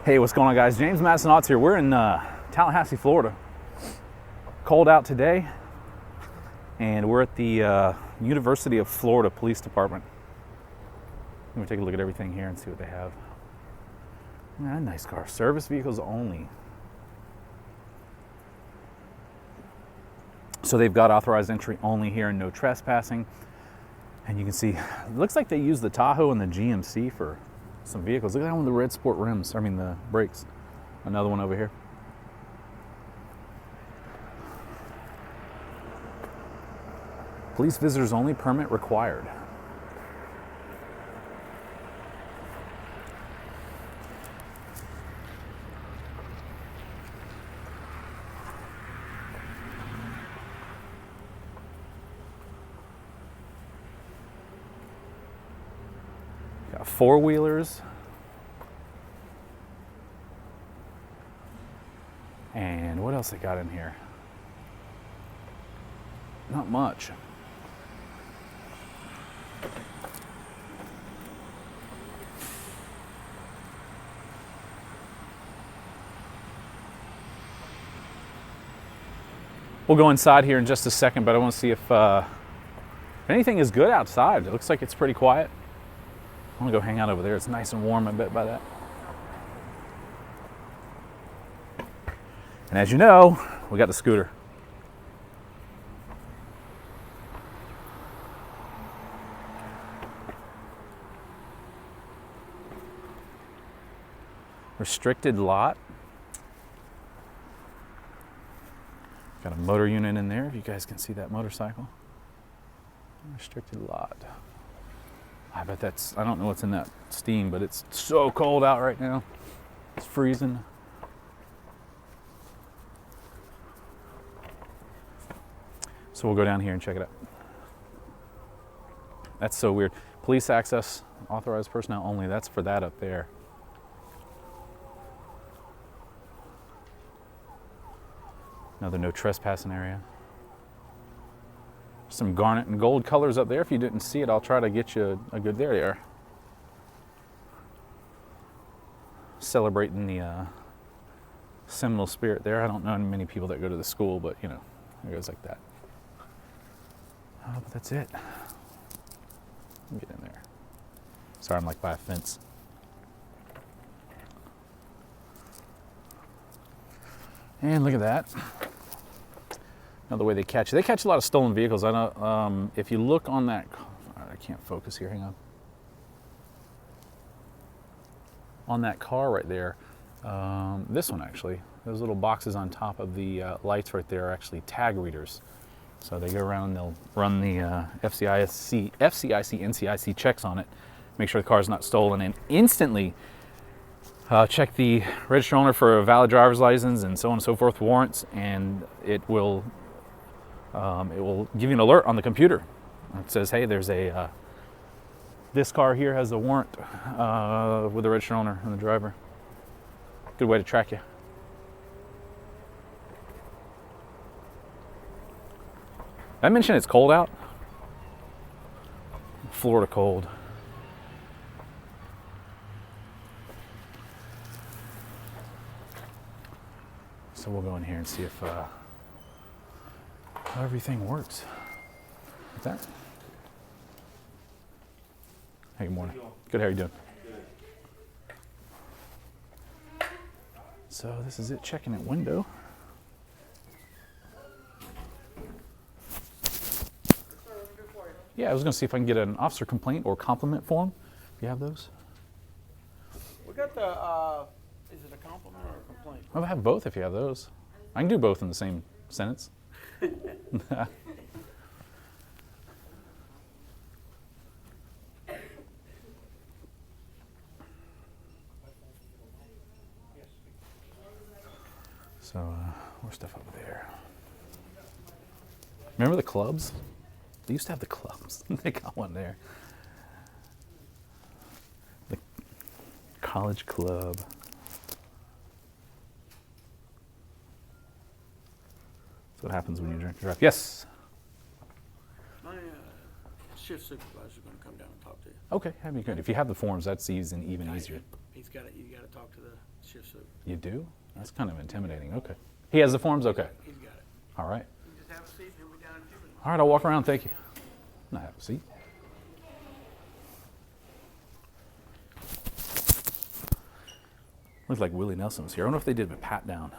Hey, what's going on, guys? James Madison Audits here. We're in Tallahassee, Florida. Cold out today, and we're at the University of Florida Police Department. Let me take a look at everything here and see what they have. Ah, nice car. Service vehicles only. So they've got authorized entry only here and no trespassing. And you can see, it looks like they use the Tahoe and the GMC for some vehicles. Look at that one with the red sport rims. The brakes. Another one over here. Police visitors only, permit required. Got four-wheelers. And what else they got in here? Not much. We'll go inside here in just a second, but I want to see if anything is good outside. It looks like it's pretty quiet. I'm gonna go hang out over there. It's nice and warm, I bet, by that. And as you know, we got the scooter. Restricted lot. Got a motor unit in there, if you guys can see that motorcycle. Restricted lot. I bet that's, I don't know what's in that steam, but it's so cold out right now. It's freezing. So we'll go down here and check it out. That's so weird. Police access, authorized personnel only. That's for that up there. Another no trespassing area. Some garnet and gold colors up there. If you didn't see it, I'll try to get you a good, there they are. Celebrating the Seminole spirit there. I don't know many people that go to the school, but you know, it goes like that. But that's it. Get in there. Sorry, I'm like by a fence. And look at that. Another way they catch a lot of stolen vehicles. I know if you look on that, I can't focus here, hang on. On that car right there, this one actually, those little boxes on top of the lights right there are actually tag readers. So they go around and they'll run the FCIC, NCIC checks on it, make sure the car is not stolen, and instantly check the registered owner for a valid driver's license and so on and so forth, warrants, and it will give you an alert on the computer. It says, hey, there's a this car here has a warrant with the registered owner and the driver. Good way to track you. Did I mention it's cold out? Florida cold. So we'll go in here and see if how everything works. What's that? Hey, good morning. Good, how are you doing? So this is it, checking at window. Yeah, I was gonna see if I can get an officer complaint or compliment form, if you have those. We got the, is it a compliment or a complaint? I'll have both if you have those. I can do both in the same sentence. So, more stuff over there. Remember the clubs? They used to have the clubs. They got one there. The college club. That's what happens when you drink and drive. Yes? My shift supervisor's going to come down and talk to you. Okay, that'd be good. If you have the forms, that's even easier. You got to talk to the shift suit. You do? That's kind of intimidating. Okay. He has the forms? Okay. He's got it. All right. You just have a seat and he'll be down in a few minutes. All right, I'll walk around. Thank you. Now have a seat. Looks like Willie Nelson was here. I wonder if they did a pat down.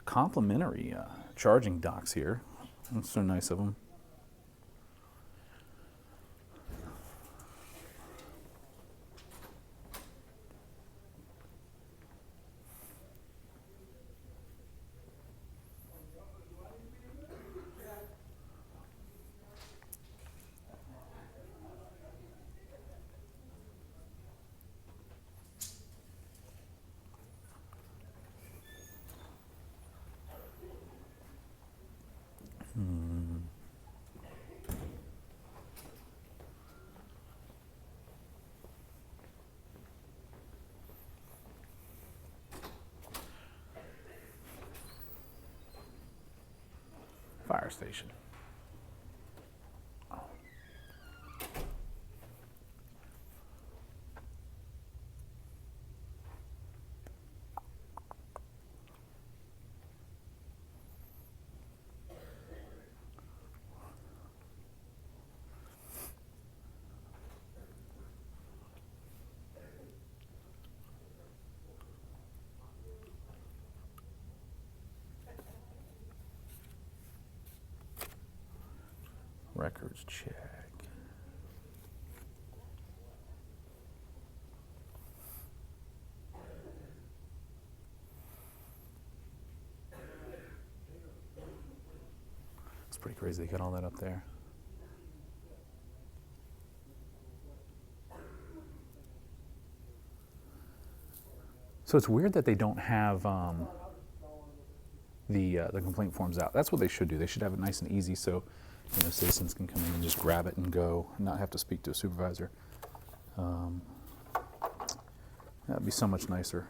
Complimentary charging docks here. That's so nice of them. Fire station. Records check. It's pretty crazy they got all that up there. So it's weird that they don't have the complaint forms out. That's what they should do. They should have it nice and easy so citizens can come in and just grab it and go and not have to speak to a supervisor. That'd be so much nicer.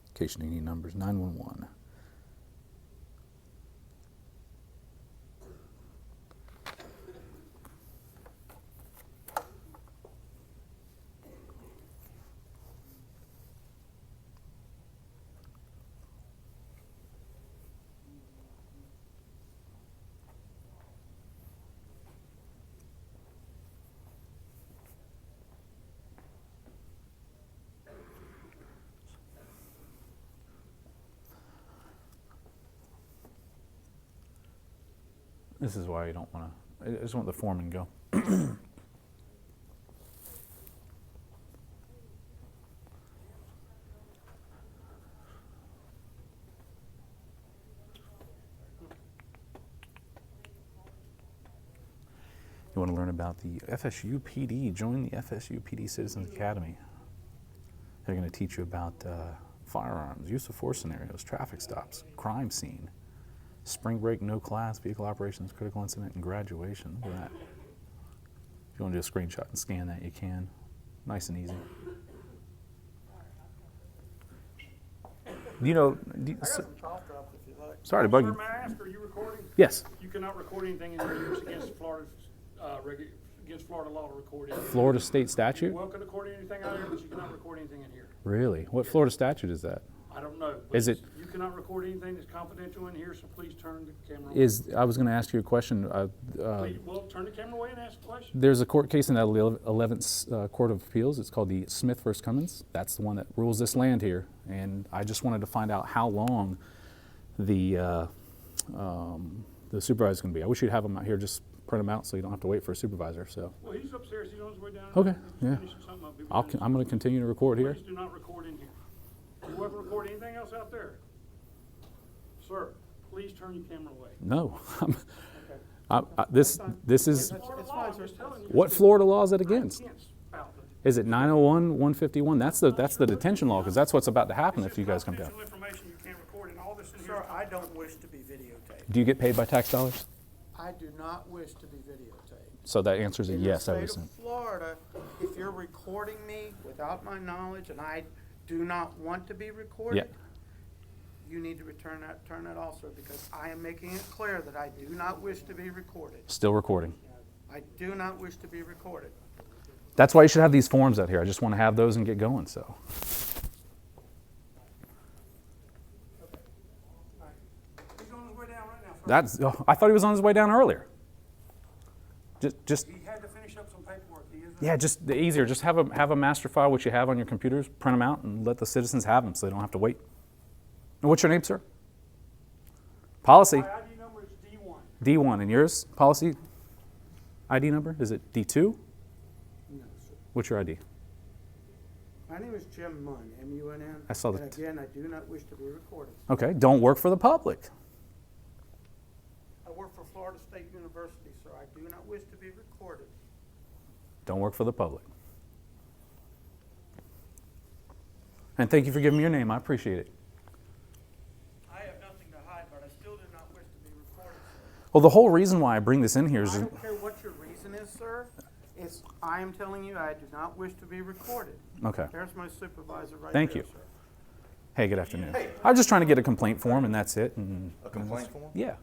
In case you need any numbers, 911. This is why you don't want to, I just want the foreman go. You want to learn about the FSU PD, join the FSU PD Citizens Academy. They're going to teach you about firearms, use of force scenarios, traffic stops, crime scene, spring break, no class, vehicle operations, critical incident, and graduation. Look at that. If you want to do a screenshot and scan that, you can. Nice and easy. I got some cough drops if you like. Sorry to bug Sir, you. may I ask, are you recording? Yes. You cannot record anything in here. It's against Florida, against Florida law to record anything. Florida state statute? You're welcome to record anything out here, but you cannot record anything in here. Really? What Florida statute is that? I don't know. but Is it- You cannot record anything that's confidential in here, so please turn the camera away. I was going to ask you a question. Please, well, turn the camera away and ask a question. There's a court case in the 11th Court of Appeals. It's called the Smith v. Cummins. That's the one that rules this land here. And I just wanted to find out how long the supervisor's going to be. I wish you'd have them out here, just print them out so you don't have to wait for a supervisor. So Well, he's upstairs. He's on his way down. Okay, He's yeah. finishing something up. He'll be I'm down. going to continue to record here. Please do not record in here. You welcome to record anything else out there? Sir, please turn your camera away. No. Okay. This is, Florida It's law, fine, I'm sir. just telling you. what Florida law is it against? Against about it. Is it 901, 151? That's the detention law, because that's what's about to happen if you guys come down. Confidential information you can't record, and all this in here. Sir, I don't wish to be videotaped. Do you get paid by tax dollars? I do not wish to be videotaped. So that answers a yes, I would In the assume. state of Florida, if you're recording me without my knowledge and I do not want to be recorded, you need to turn that off, sir, because I am making it clear that I do not wish to be recorded. Still recording. I do not wish to be recorded. That's why you should have these forms out here. I just want to have those and get going, so. He's on his way down right now, sir. That's, I thought he was on his way down earlier. Just He had to finish up some paperwork. He is. yeah, just the easier. Just have a master file, which you have on your computers, print them out, and let the citizens have them so they don't have to wait. And what's your name, sir? Policy. My ID number is D1. D1. And yours? Policy ID number? Is it D2? No, sir. What's your ID? My name is Jim Munn, M-U-N-N. I saw And that. again, I do not wish to be recorded. Okay, don't work for the public. I work for Florida State University, sir. I do not wish to be recorded. Don't work for the public. And thank you for giving me your name. I appreciate it. I have nothing to hide, but I still do not wish to be recorded, sir. Well, the whole reason why I bring this in here is I don't care what your reason is, sir. I am telling you, I do not wish to be recorded. okay. There's my supervisor right Thank there, you. sir. Hey, good afternoon. I was just trying to get a complaint form, and that's it. And A complaint form? yeah,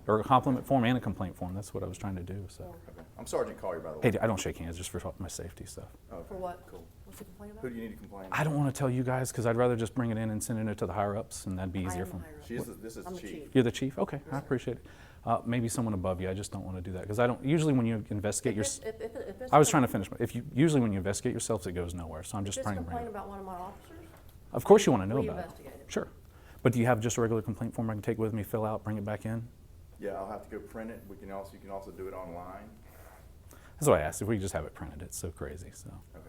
or a compliment form and a complaint form. That's what I was trying to do. So, Okay. I'm Sergeant Collier, by the way. hey, I don't shake hands just for my safety stuff. Okay. For what? Cool. What's the complaint Who about? do you need to complain? I don't want to tell you guys because I'd rather just bring it in and send it to the higher ups, and that'd be easier for me. This is I'm the the chief. chief. You're the chief? Okay, I appreciate it. Maybe someone above you. I just don't want to do that because I don't. Usually, when you investigate your, I was trying to finish. Usually when you investigate yourselves, it goes nowhere. So I'm just If it's trying a to bring complaint it. about one of my officers, Of course, you want to know we about investigate it. Sure, but do you have just a regular complaint form I can take with me, fill out, bring it back in? Yeah, I'll have to go print it. You can also do it online. That's why I asked if we could just have it printed. It's so crazy. So Okay.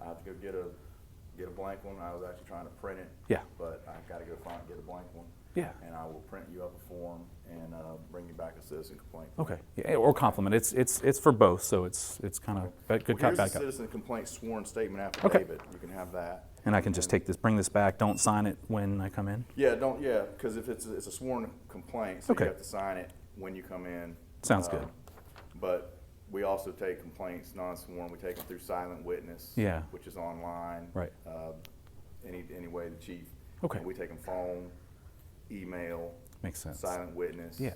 I have to go get a blank one. I was actually trying to print it. Yeah. But I've got to go find get a blank one. yeah. And I will print you up a form and bring you back a citizen complaint. Okay. Yeah, or compliment. It's for both. So it's kind of good cut Here's back the up. citizen complaint sworn statement affidavit. You can have that. And I can just bring this back. Don't sign it when I come in. Yeah, because if it's a sworn complaint, so Okay. you have to sign it when you come in. Sounds good. But we also take complaints non-sworn. We take them through silent witness. Yeah. Which is online. Right. Any way the chief. Okay. And we take them phone, email, Makes sense. silent witness. Yeah.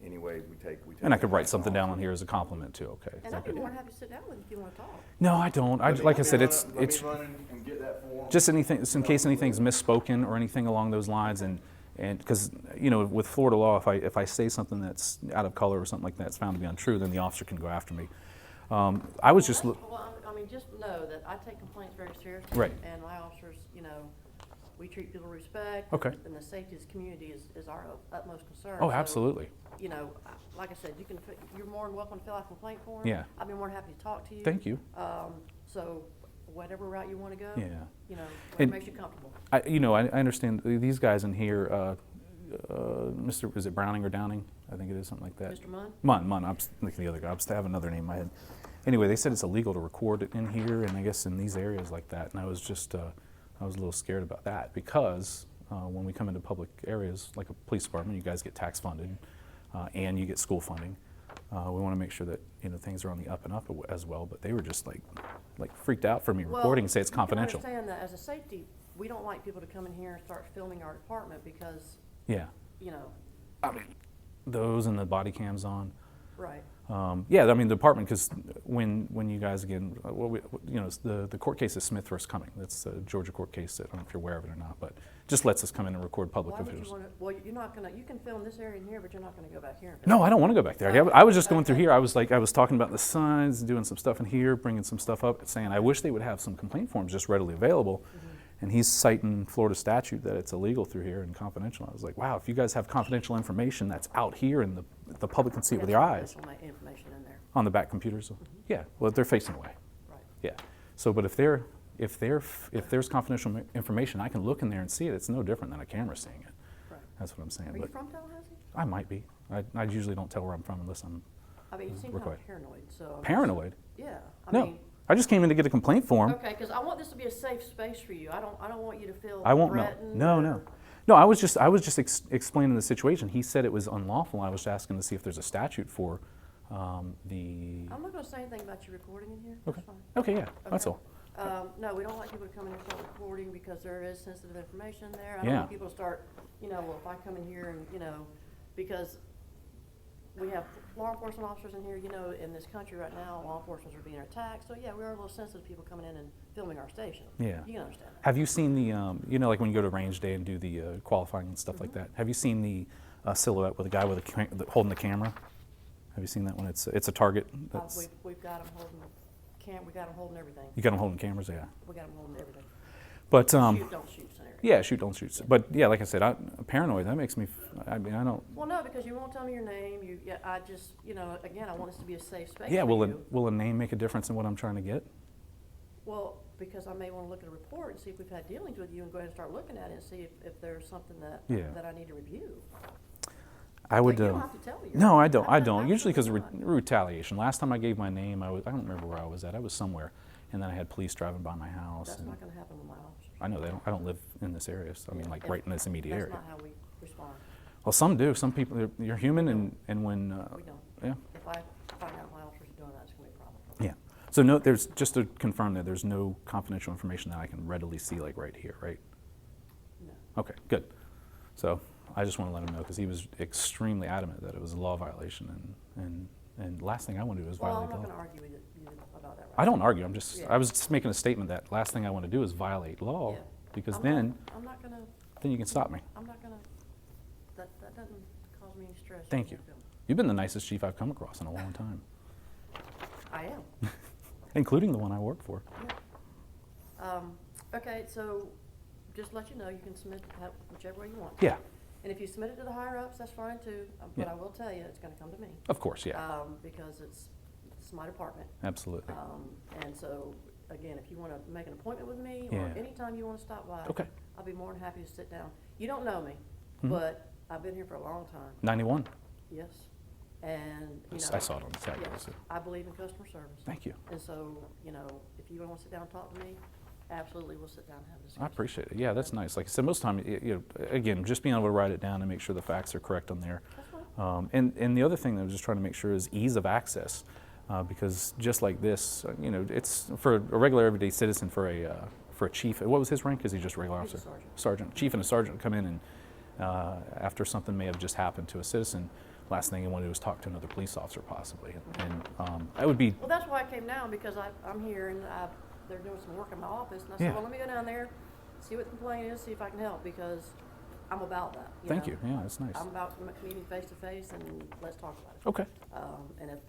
Any way we take. And I could write something down on here as a compliment too. Okay. And I'd be more than happy to sit down with you if you want to talk. No, I don't. Like I said, it's Let me run and get that form. just anything, just in case anything's misspoken or anything along those lines, and because with Florida law, if I say something that's out of color or something like that, it's found to be untrue, then the officer can go after me. I was just Well, I mean, just know that I take complaints very seriously. Right. And my officers, we treat people with respect. Okay. And the safety of the community is our utmost concern. oh, So, absolutely. Like I said, you're more than welcome to fill out a complaint form. Yeah. I'd be more than happy to talk to you. Thank you. So whatever route you want to go. Yeah. Whatever And- makes you comfortable. I understand these guys in here. Mr. Is it Browning or Downing? I think it is something like that. Mr. Munn? Munn. I'm thinking the other guy. I have another name in my head. Anyway, they said it's illegal to record it in here, and I guess in these areas like that. And I was just, I was a little scared about that because when we come into public areas like a police department, you guys get tax funded, and you get school funding. We want to make sure that things are on the up and up as well. But they were just like freaked out for me recording and say it's confidential. You can understand that as a safety, we don't like people to come in here and start filming our department because, Yeah. I mean, those and the body cams on. right. Yeah, I mean the department, because when you guys again, it's the court case is Smith versus Cumming. That's a Georgia court case. I don't know if you're aware of it or not, but just lets us come in and record public Why would you officials. want to, well, you're not going to, you can film this area in here, but you're not going to go back here. and No, film. I don't want to go back there. I was just going through here. I was talking about the signs, doing some stuff in here, bringing some stuff up, saying I wish they would have some complaint forms just readily available. And he's citing Florida statute that it's illegal through here and confidential. I was like, wow, if you guys have confidential information that's out here and the public can see it with their eyes That's confidential information in there. on the back computers. Yeah, well, they're facing away. Right. Yeah. So, but if there's confidential information, I can look in there and see it. It's no different than a camera seeing it. Right. That's what I'm saying. Are you But from Tallahassee? I might be. I usually don't tell where I'm from unless I'm I mean, you seem kind required. of paranoid, so. Paranoid? Yeah. No, I just came in to get a complaint form. Okay, because I want this to be a safe space for you. I don't want you to feel I won't know. threatened. No, or- no. No, I was just explaining the situation. He said it was unlawful. I was asking to see if there's a statute for the. I'm not going to say anything about you recording in here. Okay. That's fine. Okay, yeah, that's Okay. all. No, we don't like people to come in and start recording because there is sensitive information there. I don't Yeah. want people to start, well, if I come in here and, because we have law enforcement officers in here, in this country right now, law enforcement are being attacked. So, yeah, we are a little sensitive, people coming in and filming our station. Yeah. You can understand that. Have you seen the, like when you go to range day and do the qualifying and stuff like that? Have you seen the silhouette with a guy with holding the camera? Have you seen that one? It's a target. That's, We've got them holding we got them holding everything. you got them holding cameras, yeah. We got them holding everything. But Shoot, don't shoot scenario. yeah, shoot, don't shoot. But yeah, like I said, paranoid. That makes me. I mean, I don't. Well, no, because you won't tell me your name. I just, again, I want this to be a safe space Yeah, for will you. will a name make a difference in what I'm trying to get? Well, because I may want to look at a report and see if we've had dealings with you and go ahead and start looking at it and see if there's something that I need to review. I would. But you don't have to tell me. No, I don't. I don't. Absolutely Usually because of not. retaliation. Last time I gave my name, I don't remember where I was at. I was somewhere, and then I had police driving by my house. That's and not going to happen with my officers. I know they don't. I don't live in this area. So I mean, like right in this immediate That's area. not how we respond. Well, some do. Some people. You're human, and when. We don't. Yeah. If I find out my officers are doing that, it's going to be a problem. Yeah. So no, there's just to confirm that there's no confidential information that I can readily see, like right here, right? No. Okay, good. So I just want to let him know because he was extremely adamant that it was a law violation, and last thing I want to do is Well, I'm violate not the going to law. argue with you about that right I don't argue. I'm just. Yeah. I was just making a statement that last thing I want to do is violate law, Yeah. because I'm then not going to, then you can stop me. I'm not going to, that doesn't cause me any stress. Thank you. You've been the nicest chief I've come across in a long time, I am. including the one I work for. Okay, so just let you know, you can submit whichever way you want. Yeah, And if you submit it to the higher ups, that's fine too. But Yeah. I will tell you, it's gonna come to me. of course. Yeah, Because it's my department. absolutely. And so, again, if you wanna make an appointment with me, or Yeah. anytime you wanna stop by. Okay. I'll be more than happy to sit down. You don't know me, Mhm. but I've been here for a long time, 91. yes. And, I saw it on the tag. yes, so I believe in customer service. Thank you. And so, if you wanna sit down and talk to me, absolutely, we'll sit down and have a discussion. I appreciate it. Yeah, that's nice. Like I said, most of the time, again, just being able to write it down and make sure the facts are correct on there. That's fine. And the other thing that I was just trying to make sure is ease of access, because just like this, it's for a regular everyday citizen, for a chief. What was his rank? Is he just a regular He's a officer? sergeant. Sergeant. Chief and a sergeant come in and after something may have just happened to a citizen, last thing you want to do is talk to another police officer possibly, and I would be. Well, that's why I came down, because I'm here and they're doing some work in my office, and I said, Yeah. well, let me go down there, see what the complaint is, see if I can help, because I'm about that. Thank know. you. Yeah, that's nice. I'm about meeting face to face, and let's talk about it. Okay. And if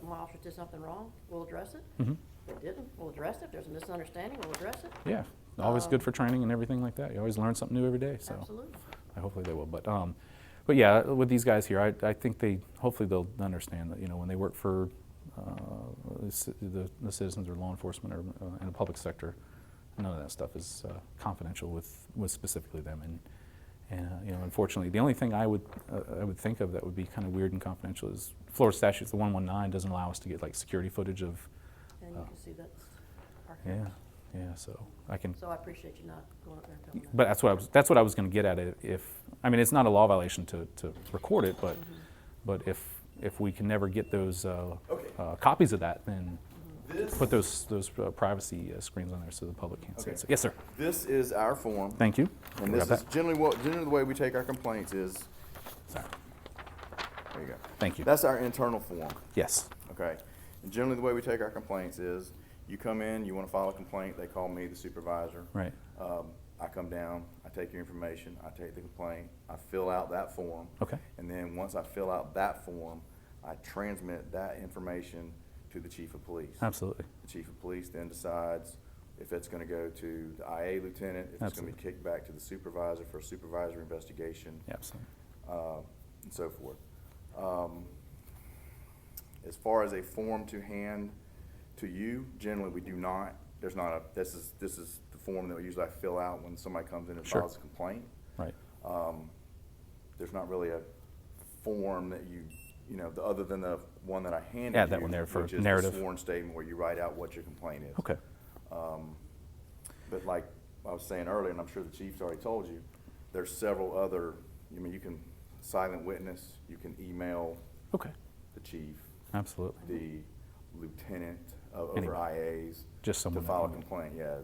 my officer did something wrong, we'll address it. Mhm. If it didn't, we'll address it. If there's a misunderstanding, we'll address it. Yeah. Always good for training and everything like that. You always learn something new every day. So. Absolutely. Hopefully they will, but yeah, with these guys here, I think hopefully they'll understand that when they work for the citizens or law enforcement or in the public sector, none of that stuff is confidential with specifically them. And unfortunately, the only thing I would think of that would be kind of weird and confidential is Florida statutes. The 119 doesn't allow us to get like security footage of. And you can see that's our Yeah, yeah. So I can. So I appreciate you not going up there and filming that. But that's what I was going to get at. It's not a law violation to record it, but if we can never get those copies of that, then put those privacy screens on there so the public can't see it. So, yes, sir. This is our form, Thank you. and Grab this is that. generally the way we take our complaints is, Sorry. there you go. Thank you. That's our internal form, Yes. okay? And generally the way we take our complaints is, you come in, you wanna file a complaint, they call me, the supervisor. Right. I come down, I take your information, I take the complaint, I fill out that form. Okay. And then once I fill out that form, I transmit that information to the chief of police. Absolutely. The chief of police then decides if it's gonna go to the IA lieutenant, if it's gonna be Absolutely. kicked back to the supervisor for a supervisory investigation, Absolutely. and so forth. As far as a form to hand to you, generally we do not. There's not this is the form that usually I fill out when somebody comes in and Sure. files a complaint. Right. There's not really a form that you you know, other than the one that I handed you. Add that one there for which is the narrative. sworn statement where you write out what your complaint is. Okay. But like I was saying earlier, and I'm sure the chief's already told you, there's several other, I mean, you can silent witness, you can email Okay. the chief, Absolutely. the lieutenant over Anyway, IAs. just someone to that file a can- complaint. Yeah,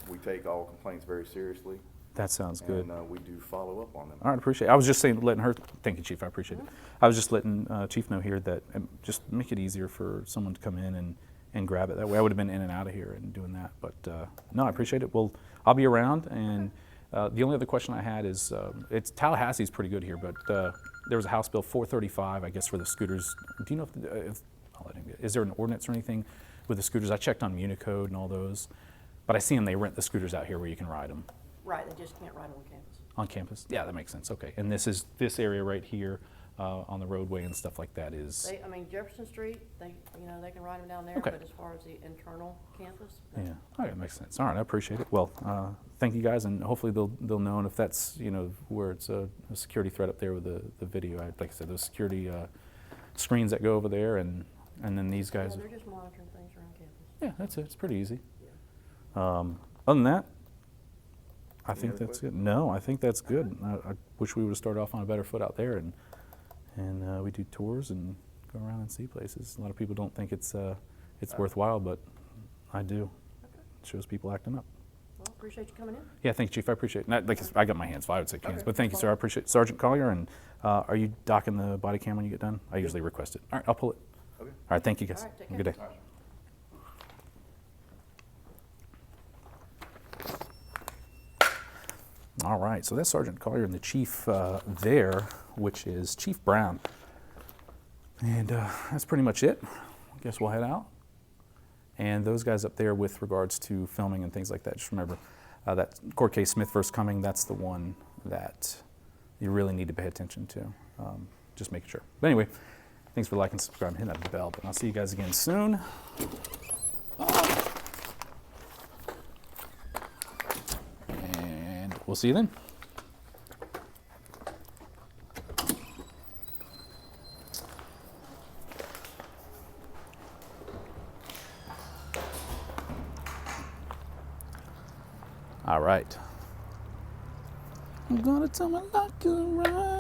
we take all complaints very seriously. That sounds good. And we do follow up on them. All right, appreciate it. I was just saying, letting her, thank you, Chief, I appreciate it. I was just letting Chief know here that just make it easier for someone to come in and grab it. That way I would have been in and out of here and doing that. But no, I appreciate it. Well, I'll be around. And the only other question I had is, Tallahassee's pretty good here, but there was a House Bill 435, I guess, for the scooters. Do you know I'll let him get, is there an ordinance or anything with the scooters? I checked on Municode and all those, but I see them, they rent the scooters out here where you can ride them. Right, they just can't ride on campus. On campus? Yeah, that makes sense. Okay. And this area right here on the roadway and stuff like that is. I mean, Jefferson Street, they can ride them down there, Okay. but as far as the internal campus, no. Yeah. All right, that makes sense. All right, I appreciate it. Well, thank you guys, and hopefully they'll know. And if that's where it's a security threat up there with the video, like I said, those security screens that go over there, and then these Yeah, guys. they're just monitoring things around campus. Yeah, that's it. It's pretty easy. Yeah. Other than that, I think other that's good. No, I think that's good. I wish we would have started off on a better foot out there, and we do tours and go around and see places. A lot of people don't think it's worthwhile, but I do. It shows people acting up. Well, appreciate you coming in. Yeah, thank you, Chief. I appreciate it. Not, like, I got my hands full. I would say cans, Okay. but thank you, sir. I appreciate it. Sergeant Collier, and are you docking the body cam when you get done? I usually request it. All right, I'll pull it. Okay. All right, thank you, guys. All right, take Have a good day. care. All right, so that's Sergeant Collier and the Chief there, which is Chief Brown. And that's pretty much it. I guess we'll head out. And those guys up there with regards to filming and things like that, just remember that court case Smith vs. Cumming, that's the one that you really need to pay attention to. Just making sure. But anyway, thanks for liking, subscribing, hitting that bell. But I'll see you guys again soon. And we'll see you then. All right. I'm gonna tell my luck right.